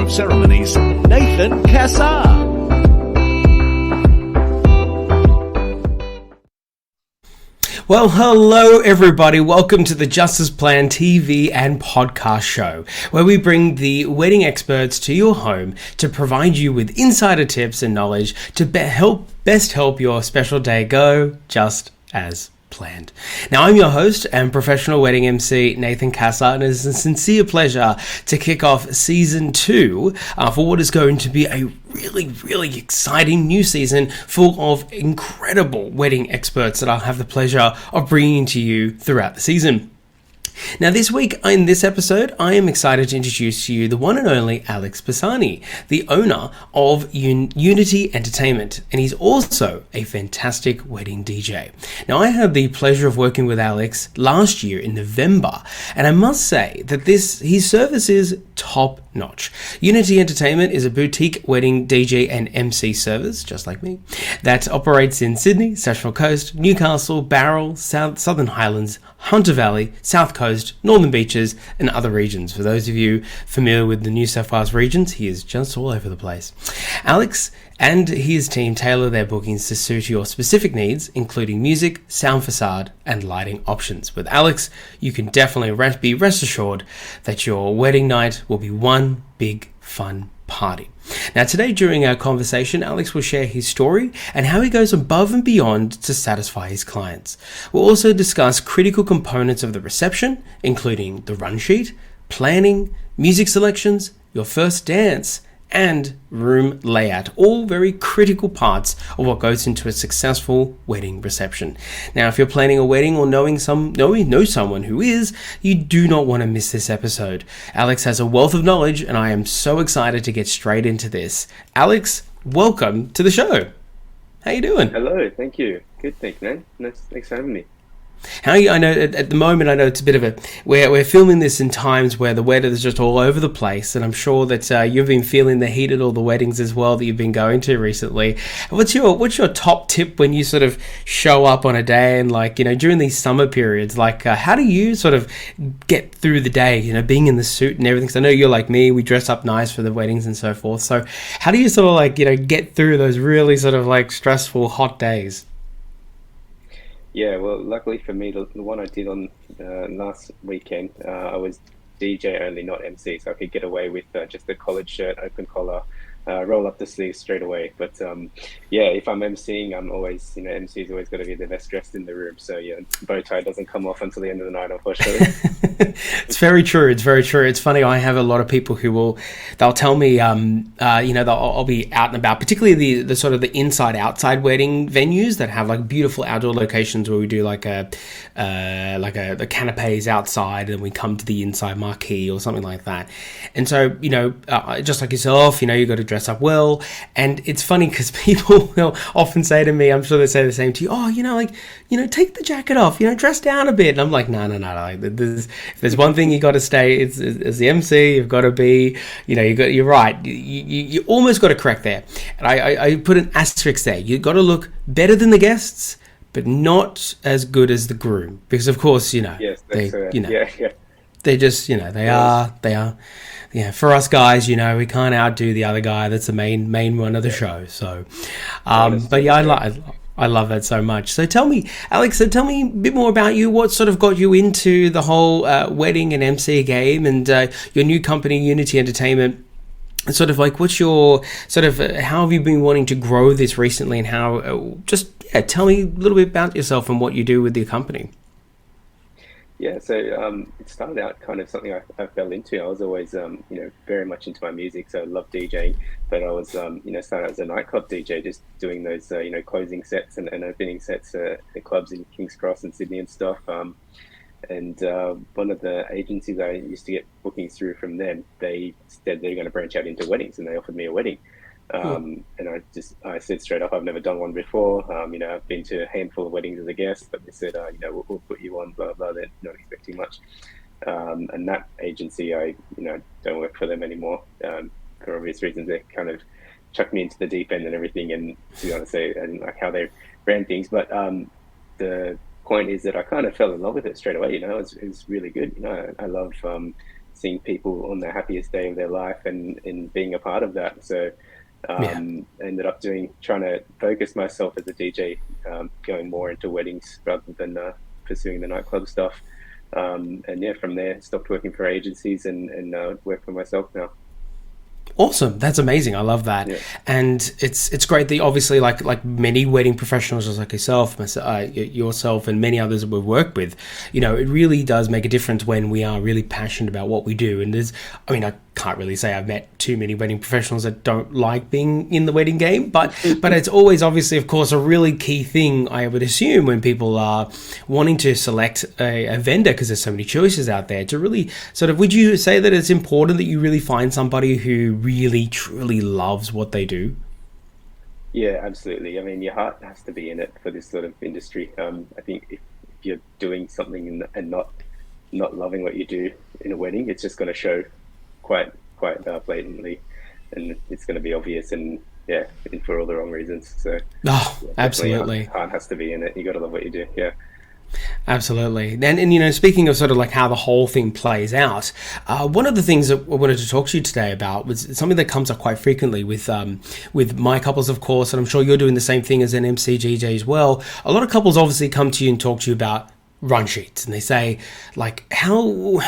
of Ceremonies, Nathan Cassar. Well, hello everybody. Welcome to the Justice Plan TV and podcast show, where we bring the wedding experts to your home to provide you with insider tips and knowledge to best help your special day go just as planned. Now, I'm your host and professional wedding MC, Nathan Cassar, and it is a sincere pleasure to kick off season 2 for what is going to be a really exciting new season full of incredible wedding experts that I'll have the pleasure of bringing to you throughout the season. Now, this week in this episode, I am excited to introduce to you the one and only Alex Pisani, the owner of Unity Entertainment, and he's also a fantastic wedding DJ. Now, I had the pleasure of working with Alex last year in November, and I must say that his service is top notch. Unity Entertainment is a boutique wedding DJ and MC service, just like me, that operates in Sydney, Central Coast, Newcastle, Bowral, Southern Highlands, Hunter Valley, South Coast, Northern Beaches, and other regions. For those of you familiar with the New South Wales regions, he is just all over the place. Alex and his team tailor their bookings to suit your specific needs, including music, sound facade, and lighting options. With Alex, you can definitely be rest assured that your wedding night will be one big fun party. Now, today during our conversation, Alex will share his story and how he goes above and beyond to satisfy his clients. We'll also discuss critical components of the reception, including the run sheet, planning, music selections, your first dance, and room layout, all very critical parts of what goes into a successful wedding reception. Now, if you're planning a wedding or know someone who is, you do not want to miss this episode. Alex has a wealth of knowledge, and I am so excited to get straight into this. Alex, welcome to the show. How you doing? Hello, thank you. Good, thanks, man. Thanks for having me. I know at the moment, I know it's a bit of a, we're filming this in times where the weather is just all over the place, and I'm sure that you've been feeling the heat at all the weddings as well that you've been going to recently. What's your top tip when you sort of show up on a day and, like, you know, during these summer periods, like how do you sort of get through the day, you know, being in the suit and everything? 'Cause I know you're like me, we dress up nice for the weddings and so forth. So how do you sort of, like, you know, get through those really sort of like stressful hot days? Yeah, well, luckily for me, the one I did on last weekend, I was DJ only, not MC, so I could get away with just the collared shirt, open collar, roll up the sleeves straight away. But yeah, if I'm MCing, I'm always, you know, MC's always got to be the best dressed in the room. So yeah, bow tie doesn't come off until the end of the night, unfortunately. It's very true. It's very true. It's funny. I have a lot of people who they'll tell me, you know, I'll be out and about, particularly the sort of the inside outside wedding venues that have like beautiful outdoor locations where we do like the canapes outside and we come to the inside marquee or something like that. And so, you know, just like yourself, you know, you got to dress up well. And it's funny because people will often say to me, I'm sure they say the same to you, oh, you know, like, you know, take the jacket off, you know, dress down a bit. And I'm like, no. Like, if there's one thing you got to stay, it's the MC. You've got to be, you know, you're right. You almost got to correct there. And I put an asterisk there. You got to look better than the guests, but not as good as the groom, because of course, you know, yes, they just, you know, they are. Yeah, for us guys, you know, we can't outdo the other guy that's the main one of the show. So, but yeah, I love that so much. So tell me, Alex, a bit more about you. What sort of got you into the whole wedding and MC game and your new company, Unity Entertainment? Sort of like, what's your sort of, how have you been wanting to grow this recently, and how, tell me a little bit about yourself and what you do with your company. Yeah, so it started out kind of something I fell into. I was always, you know, very much into my music, so I loved DJing. But I was, you know, started out as a nightclub DJ, just doing those, you know, closing sets and opening sets at clubs in King's Cross and Sydney and stuff. And one of the agencies I used to get bookings through from them, they said they're going to branch out into weddings, and they offered me a wedding. And I said straight up, I've never done one before. You know, I've been to a handful of weddings as a guest, but they said, you know, we'll put you on, blah, blah, they're not expecting much. And that agency, I, you know, don't work for them anymore. For obvious reasons, they kind of chucked me into the deep end and everything. And to be honest, I didn't like how they ran things. But the point is that I kind of fell in love with it straight away. You know, it was really good. You know, I love seeing people on the happiest day of their life and being a part of that. So Yeah. ended up trying to focus myself as a DJ, going more into weddings rather than pursuing the nightclub stuff. And yeah, from there, stopped working for agencies and work for myself now. Awesome. That's amazing. I love that. Yeah. And it's great that obviously like many wedding professionals just like yourself, yourself and many others that we've worked with, you know, it really does make a difference when we are really passionate about what we do. And I can't really say I've met too many wedding professionals that don't like being in the wedding game, but it's always obviously, of course, a really key thing, I would assume, when people are wanting to select a vendor, because there's so many choices out there, to really sort of, would you say that it's important that you really find somebody who really truly loves what they do? Yeah, absolutely. I mean, your heart has to be in it for this sort of industry. I think if you're doing something and not loving what you do in a wedding, it's just going to show quite blatantly, and it's going to be obvious, and yeah, and for all the wrong reasons. So Oh, yeah, absolutely. heart has to be in it. You got to love what you do. Yeah. Absolutely. And you know, speaking of sort of like how the whole thing plays out, one of the things that I wanted to talk to you today about was something that comes up quite frequently with my couples, of course, and I'm sure you're doing the same thing as an MCGJ as well. A lot of couples obviously come to you and talk to you about run sheets, and they say, like,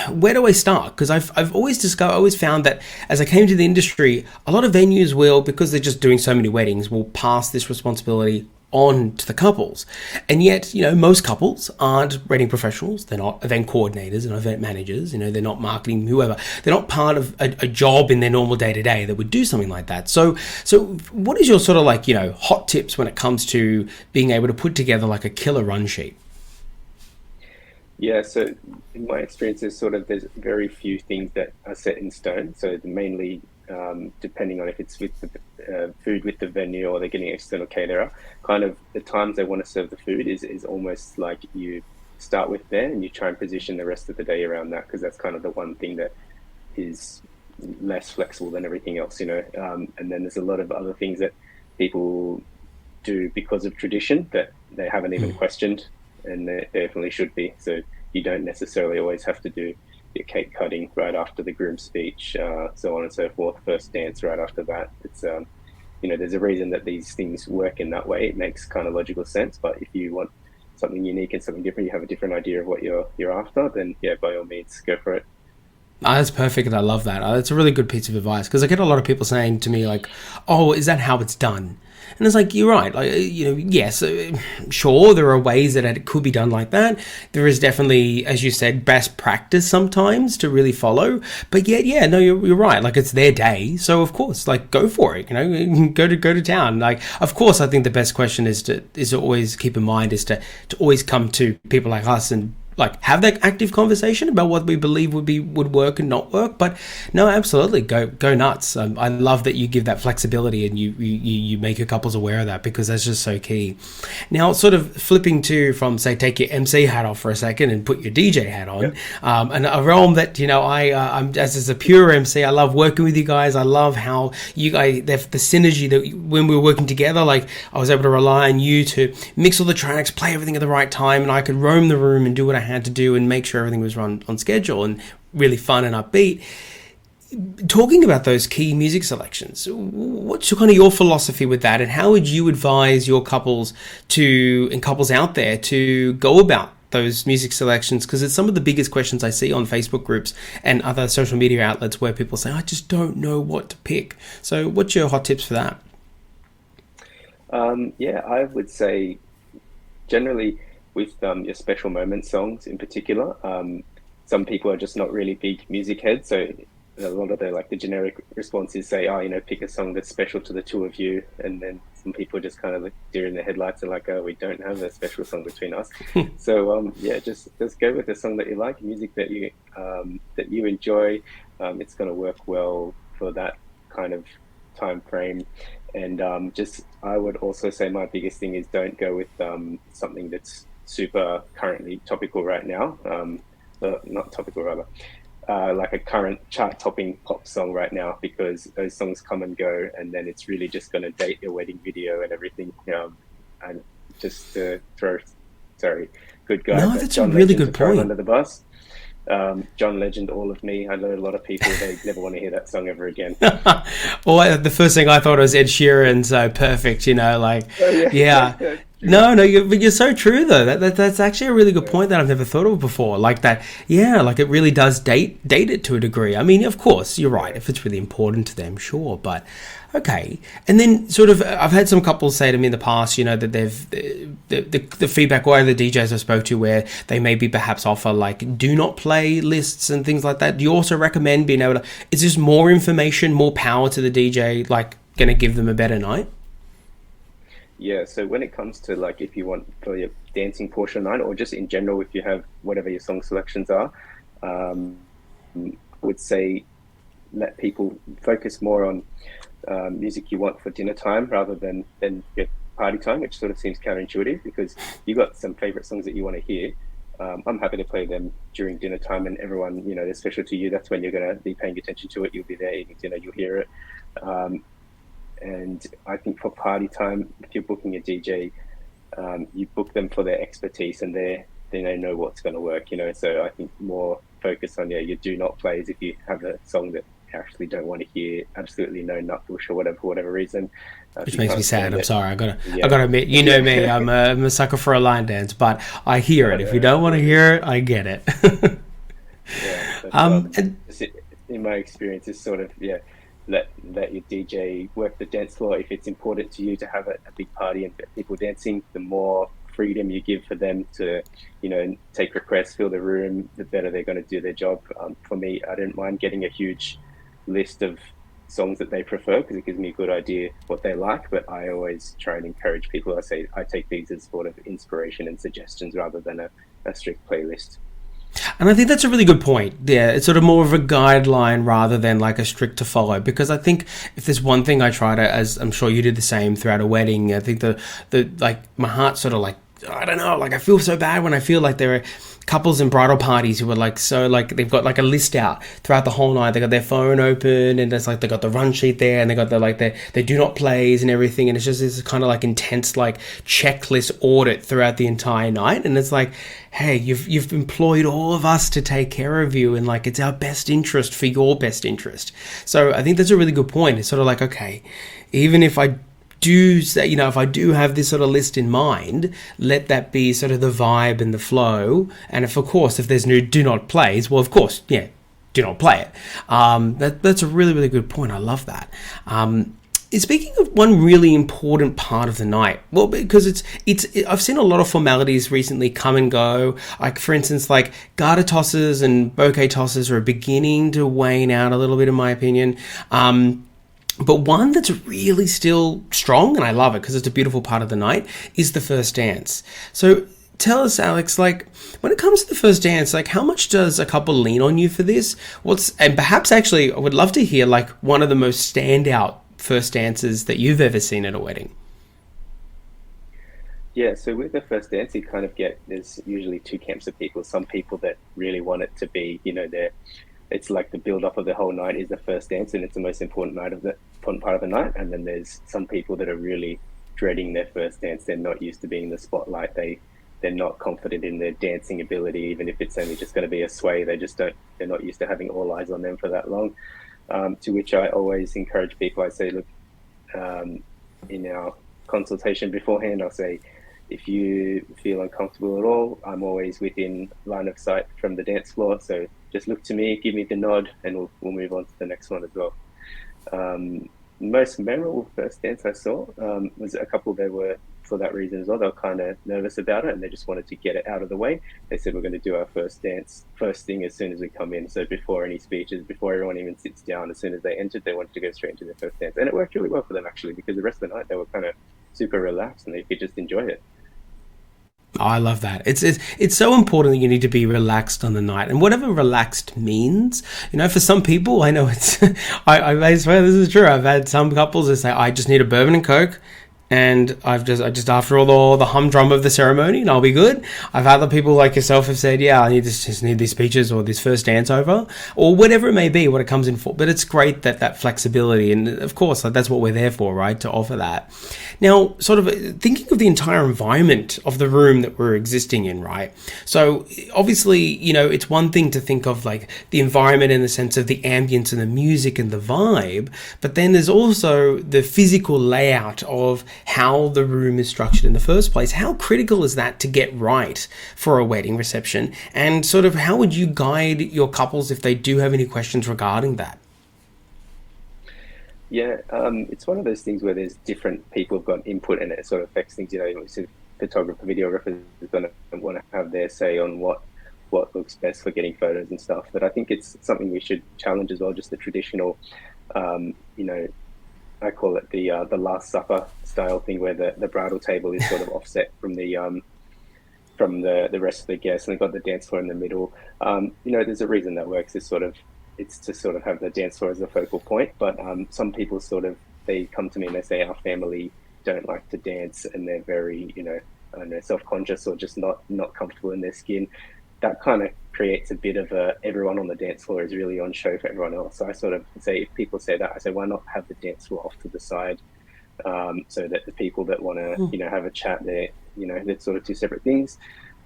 where do I start? Because I've always found that as I came to the industry, a lot of venues will, because they're just doing so many weddings, will pass this responsibility on to the couples. And yet, you know, most couples aren't wedding professionals. They're not event coordinators and event managers. You know, they're not marketing, whoever. They're not part of a job in their normal day-to-day that would do something like that. So what is your sort of like, you know, hot tips when it comes to being able to put together like a killer run sheet? Yeah, so in my experience, there's very few things that are set in stone. So mainly, depending on if it's with the food with the venue or they're getting an external caterer, kind of the times they want to serve the food is almost like you start with there and you try and position the rest of the day around that, because that's kind of the one thing that is less flexible than everything else, you know. And then there's a lot of other things that people do because of tradition that they haven't even questioned, and they definitely should be. So you don't necessarily always have to do your cake cutting right after the groom's speech, so on and so forth, first dance right after that. It's you know, there's a reason that these things work in that way. It makes kind of logical sense. But if you want something unique and something different, you have a different idea of what you're after, then yeah, by all means, go for it. Oh, that's perfect, and I love that. That's a really good piece of advice, because I get a lot of people saying to me like, "Oh, is that how it's done?" And it's like, you're right. Like, you know, yes, sure, there are ways that it could be done like that. There is definitely, as you said, best practice sometimes to really follow. But yet, yeah, no, you're right. Like, it's their day, so of course, like, go for it. You know, go to town. Like, of course, I think the best question is to always keep in mind is to always come to people like us and like have that active conversation about what we believe would work and not work. But no, absolutely, go nuts. I love that you give that flexibility and you make your couples aware of that, because that's just so key. Now, sort of flipping to from, say, take your MC hat off for a second and put your DJ hat on. Yep. And a realm that, you know, I'm as a pure MC, I love working with you guys. I love how you guys, the synergy that when we were working together, like I was able to rely on you to mix all the tracks, play everything at the right time, and I could roam the room and do what I had to do and make sure everything was run on schedule and really fun and upbeat. Talking about those key music selections, what's kind of your philosophy with that, and how would you advise your couples out there to go about those music selections? Because it's some of the biggest questions I see on Facebook groups and other social media outlets where people say, I just don't know what to pick. So what's your hot tips for that? Yeah, I would say generally with your special moment songs in particular, some people are just not really big music heads, so a lot of the generic responses say, oh, you know, pick a song that's special to the two of you, and then some people just kind of like deer in the headlights and like, oh, we don't have a special song between us. So yeah, just go with the song that you like, music that you enjoy. It's going to work well for that kind of time frame. And I would also say my biggest thing is don't go with something that's super currently topical right now. Not topical, rather. Like a current chart-topping pop song right now, because those songs come and go, and then it's really just going to date your wedding video and everything. And just to throw, sorry, good guy. No, that's a really good point. Under the bus. John Legend, All of Me. I know a lot of people, they never want to hear that song ever again. Well, the first thing I thought was Ed Sheeran, so perfect, like, Oh, yeah. yeah. No, but you're so true though. That's actually a really good point that I've never thought of before. Like that, yeah, like it really does date it to a degree. I mean, of course, you're right. If it's really important to them, sure, but okay. And then sort of, I've had some couples say to me in the past, that they've the feedback or the DJs I spoke to where they maybe perhaps offer like do not play lists and things like that. Do you also recommend being able to? Is this more information, more power to the DJ, like going to give them a better night? Yeah, so when it comes to like if you want for your dancing portion of the night or just in general if you have whatever your song selections are, I would say let people focus more on music you want for dinner time rather than your party time, which sort of seems counterintuitive because you got some favorite songs that you want to hear. I'm happy to play them during dinner time and everyone, they're special to you. That's when you're going to be paying attention to it. You'll be there eating dinner, you'll hear it. And I think for party time, if you're booking a DJ, you book them for their expertise and they know what's going to work, So I think more focus on your do not plays if you have a song that you actually don't want to hear, absolutely no nutbush or whatever, for whatever reason. Which makes me sad. I'm sorry. I gotta admit, me, I'm a sucker for a line dance, but I hear it. If you don't want to hear it, I get it. And in my experience, is sort of let your DJ work the dance floor. If it's important to you to have a big party and people dancing, the more freedom you give for them to, take requests, fill the room, the better they're going to do their job. For me, I don't mind getting a huge list of songs that they prefer because it gives me a good idea what they like, but I always try and encourage people. I say I take these as sort of inspiration and suggestions rather than a strict playlist. And I think that's a really good point. Yeah, it's sort of more of a guideline rather than like a strict to follow. Because I think if there's one thing I try to, as I'm sure you did the same throughout a wedding, I think the like my heart sort of like, I don't know, like I feel so bad when I feel like there are couples in bridal parties who are like so like they've got like a list out throughout the whole night. They got their phone open and it's like they got the run sheet there and they got their do not plays and everything, and it's just this kind of like intense like checklist audit throughout the entire night. And it's like, hey, you've employed all of us to take care of you, and like it's our best interest for your best interest. So I think that's a really good point. It's sort of like, okay, even if I do say, if I do have this sort of list in mind, let that be sort of the vibe and the flow. And if, of course, if there's new do not plays, well, of course, yeah, do not play it. That's a really, really good point. I love that. Speaking of one really important part of the night, well, because I've seen a lot of formalities recently come and go. Like, for instance, like garter tosses and bouquet tosses are beginning to wane out a little bit, in my opinion. But one that's really still strong, and I love it because it's a beautiful part of the night, is the first dance. So tell us, Alex, like when it comes to the first dance, like how much does a couple lean on you for this? And perhaps actually, I would love to hear like one of the most standout first dances that you've ever seen at a wedding. Yeah, so with the first dance, you kind of there's usually two camps of people. Some people that really want it to be, it's like the build up of the whole night is the first dance and it's the most important part of the night. And then there's some people that are really dreading their first dance. They're not used to being in the spotlight. They're not confident in their dancing ability, even if it's only just going to be a sway. They're not used to having all eyes on them for that long. To which I always encourage people. I say, look, in our consultation beforehand, I'll say, if you feel uncomfortable at all, I'm always within line of sight from the dance floor. So just look to me, give me the nod, and we'll move on to the next one as well. Most memorable first dance I saw was a couple that were, for that reason as well, they were kind of nervous about it and they just wanted to get it out of the way. They said, we're going to do our first dance first thing as soon as we come in. So before any speeches, before everyone even sits down, as soon as they entered, they wanted to go straight into their first dance. And it worked really well for them, actually, because the rest of the night they were kind of super relaxed and they could just enjoy it. Oh, I love that. It's so important that you need to be relaxed on the night, and whatever relaxed means. For some people, I know it's. I swear this is true. I've had some couples that say, "I just need a bourbon and Coke. and I just after all the humdrum of the ceremony, and I'll be good. I've had other people like yourself have said, yeah, I just need these speeches or this first dance over, or whatever it may be, what it comes in for. But it's great that flexibility, and of course, like, that's what we're there for, right? To offer that. Now, sort of thinking of the entire environment of the room that we're existing in, right? So obviously, it's one thing to think of like the environment in the sense of the ambience and the music and the vibe, but then there's also the physical layout of how the room is structured in the first place. How critical is that to get right for a wedding reception? And sort of how would you guide your couples if they do have any questions regarding that? Yeah, it's one of those things where there's different people have got input and it sort of affects things. Photographer, videographer is going to want to have their say on what looks best for getting photos and stuff. But I think it's something we should challenge as well, just the traditional, I call it the Last Supper style thing, where the bridal table is sort of offset from the rest of the guests, and they've got the dance floor in the middle. There's a reason that works. It's to sort of have the dance floor as a focal point. But some people they come to me and they say our family don't like to dance, and they're very I don't know, self-conscious or just not comfortable in their skin. That kind of creates a bit of everyone on the dance floor is really on show for everyone else. So I sort of say, if people say that, I say, why not have the dance floor off to the side, so that the people that want to have a chat there, they're sort of two separate things.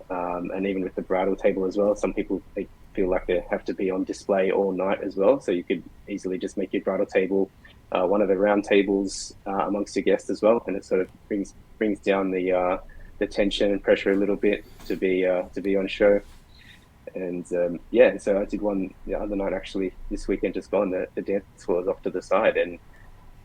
And even with the bridal table as well, some people, they feel like they have to be on display all night as well. So you could easily just make your bridal table one of the round tables amongst your guests as well, and it sort of brings down the tension and pressure a little bit to be on show. And so I did one the other night, actually, this weekend just gone. The dance floor was off to the side, and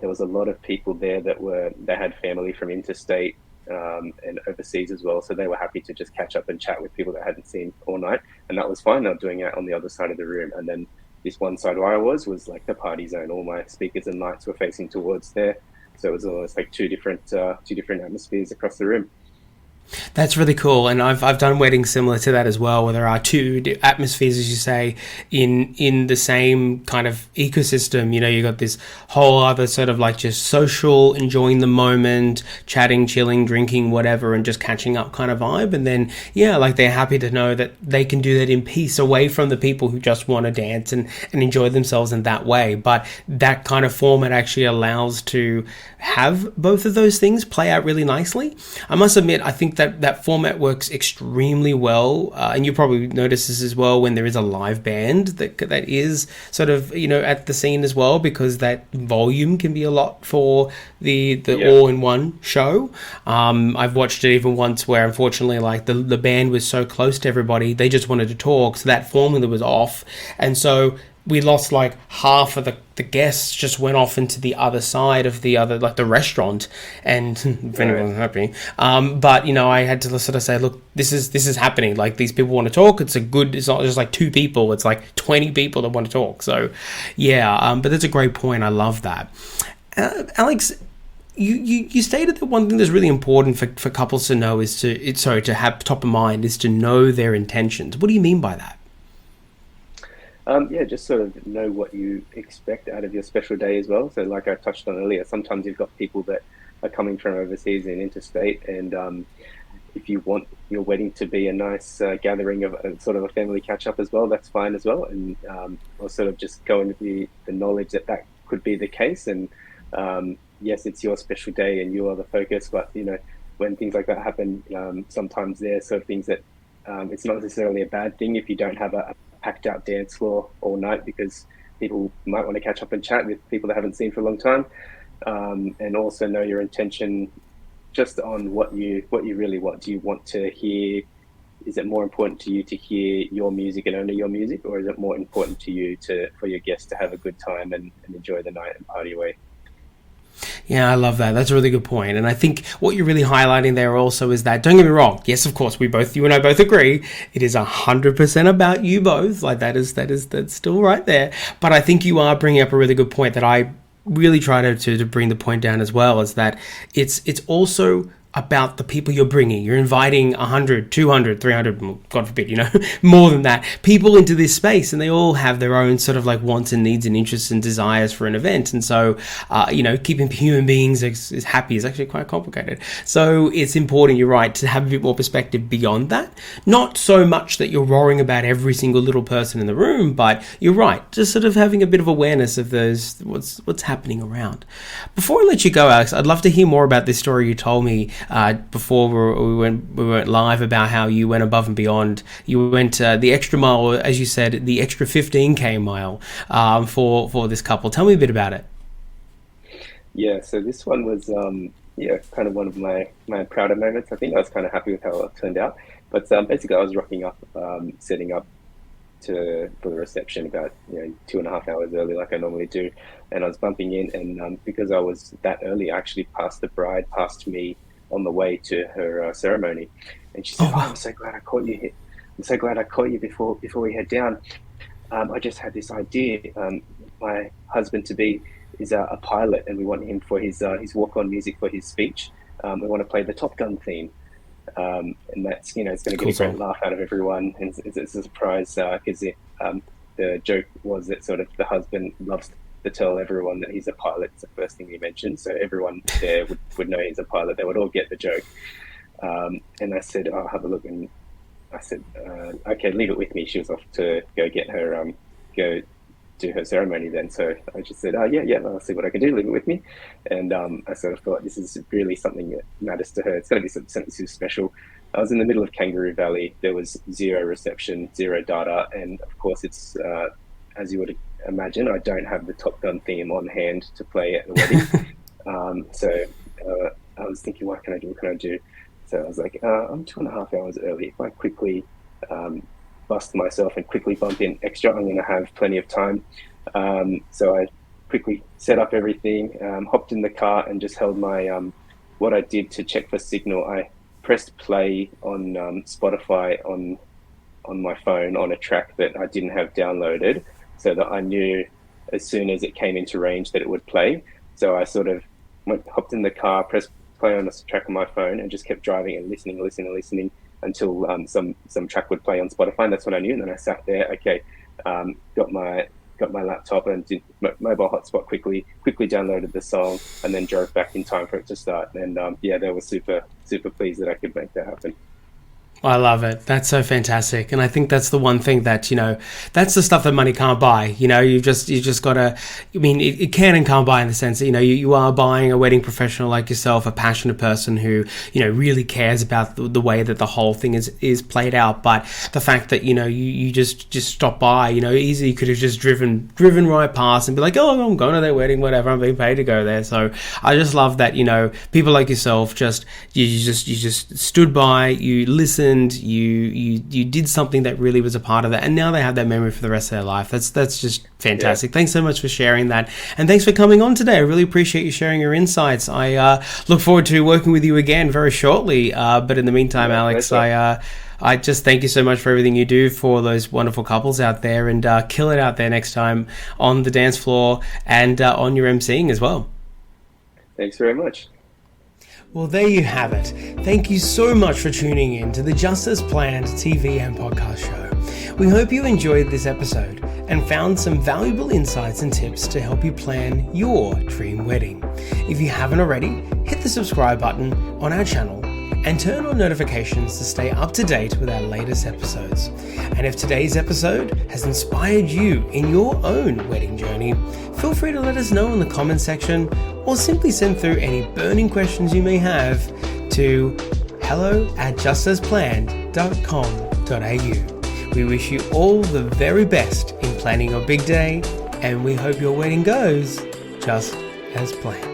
there was a lot of people there they had family from interstate and overseas as well, so they were happy to just catch up and chat with people that hadn't seen all night, and that was fine. They were doing it on the other side of the room, and then this one side where I was like the party zone. All my speakers and lights were facing towards there, so it was almost like two different atmospheres across the room. That's really cool, and I've done weddings similar to that as well, where there are two atmospheres, as you say, in the same kind of ecosystem. You got this whole other sort of like just social, enjoying the moment, chatting, chilling, drinking, whatever, and just catching up kind of vibe. And then like they're happy to know that they can do that in peace, away from the people who just want to dance and enjoy themselves in that way. But that kind of format actually allows to have both of those things play out really nicely. I must admit, I think that format works extremely well, and you probably notice this as well when there is a live band that is sort of at the scene as well, because that volume can be a lot for the all-in-one show. I've watched it even once where unfortunately like the band was so close to everybody, they just wanted to talk, so that formula was off, and so we lost like half of the guests just went off into the other side of the other, like the restaurant, and if anyone's happy. But I had to sort of say, look, this is happening. Like, these people want to talk. It's not just like two people. It's like 20 people that want to talk. So but that's a great point. I love that. Alex, you stated that one thing that's really important for couples to know is to have top of mind is to know their intentions. What do you mean by that? Just sort of know what you expect out of your special day as well. So like I touched on earlier, sometimes you've got people that are coming from overseas and interstate, and if you want your wedding to be a nice gathering of sort of a family catch-up as well, that's fine as well. And I'll sort of just go into the knowledge that could be the case. And yes, it's your special day and you are the focus, but when things like that happen, sometimes there's sort of things that it's not necessarily a bad thing if you don't have a packed out dance floor all night, because people might want to catch up and chat with people they haven't seen for a long time, and also know your intention just on what you really want. Do you want to hear? Is it more important to you to hear your music and only your music, or is it more important to you for your guests to have a good time and enjoy the night and party away? Yeah, I love that. That's a really good point. And I think what you're really highlighting there also is that, don't get me wrong, yes, of course, you and I both agree, it is 100% about you both. Like, that's still right there. But I think you are bringing up a really good point that I really try to bring the point down as well, is that it's also about the people you're bringing. You're inviting 100, 200, 300, God forbid, more than that, people into this space, and they all have their own sort of like wants and needs and interests and desires for an event. And so, keeping human beings as happy is actually quite complicated. So it's important, you're right, to have a bit more perspective beyond that. Not so much that you're worrying about every single little person in the room, but you're right, just sort of having a bit of awareness of those, what's happening around. Before I let you go, Alex, I'd love to hear more about this story you told me before we went live, about how you went above and beyond. You went the extra mile, as you said, the extra 15k mile for this couple. Tell me a bit about it. Yeah, so this one was kind of one of my prouder moments. I think I was kind of happy with how it turned out. But basically, I was rocking up, setting up for the reception about 2.5 hours early, like I normally do, and I was bumping in, and because I was that early, I actually passed the bride past me on the way to her ceremony, and she said, I'm so glad I caught you here. I'm so glad I caught you before we head down. I just had this idea. My husband-to-be is a pilot, and we want him for his walk-on music for his speech. We want to play the Top Gun theme, and that's it's going to get a great laugh out of everyone. And it's a surprise because the joke was that sort of the husband loves to tell everyone that he's a pilot. It's the first thing he mentioned, so everyone there would know he's a pilot. They would all get the joke. And I said, I'll have a look, and I said, okay, leave it with me. She was off to go get her, go do her ceremony then. So I just said, yeah, I'll see what I can do, leave it with me. And I sort of thought, this is really something that matters to her. It's going to be something super special. I was in the middle of Kangaroo Valley. There was zero reception, zero data. And of course, it's, as you would imagine, I don't have the Top Gun theme on hand to play at the wedding. So I was thinking, what can I do? So I was like, I'm 2.5 hours early. If I quickly bust myself and quickly bump in extra, I'm going to have plenty of time. So I quickly set up everything, hopped in the car, and just held my, what I did to check for signal, I pressed play on Spotify on my phone on a track that I didn't have downloaded, so that I knew as soon as it came into range that it would play. So I sort of hopped in the car, pressed play on a track on my phone, and just kept driving and listening until some track would play on Spotify. And that's what I knew. And then I sat there, got my laptop and did mobile hotspot quickly downloaded the song, and then drove back in time for it to start. And they were super pleased that I could make that happen. I love it. That's so fantastic. And I think that's the one thing that, that's the stuff that money can't buy. You just got to, it can and can't buy, in the sense that, you are buying a wedding professional like yourself, a passionate person who, really cares about the way that the whole thing is played out. But the fact that, you just stop by, easily you could have just driven right past and be like, oh, I'm going to their wedding, whatever, I'm being paid to go there. So I just love that, people like yourself you just stood by, you listened, you did something that really was a part of that, and now they have that memory for the rest of their life. That's just fantastic. Yeah. Thanks so much for sharing that, and thanks for coming on today. I really appreciate you sharing your insights. I look forward to working with you again very shortly, but in the meantime, Alex, I just thank you so much for everything you do for those wonderful couples out there, and kill it out there next time on the dance floor and on your emceeing as well. Thanks very much. Well, there you have it. Thank you so much for tuning in to the Just As Planned TV and podcast show. We hope you enjoyed this episode and found some valuable insights and tips to help you plan your dream wedding. If you haven't already, hit the subscribe button on our channel and turn on notifications to stay up to date with our latest episodes. And if today's episode has inspired you in your own wedding journey, feel free to let us know in the comment section, or simply send through any burning questions you may have to hello@justasplan.com.au. We wish you all the very best in planning your big day, and we hope your wedding goes just as planned.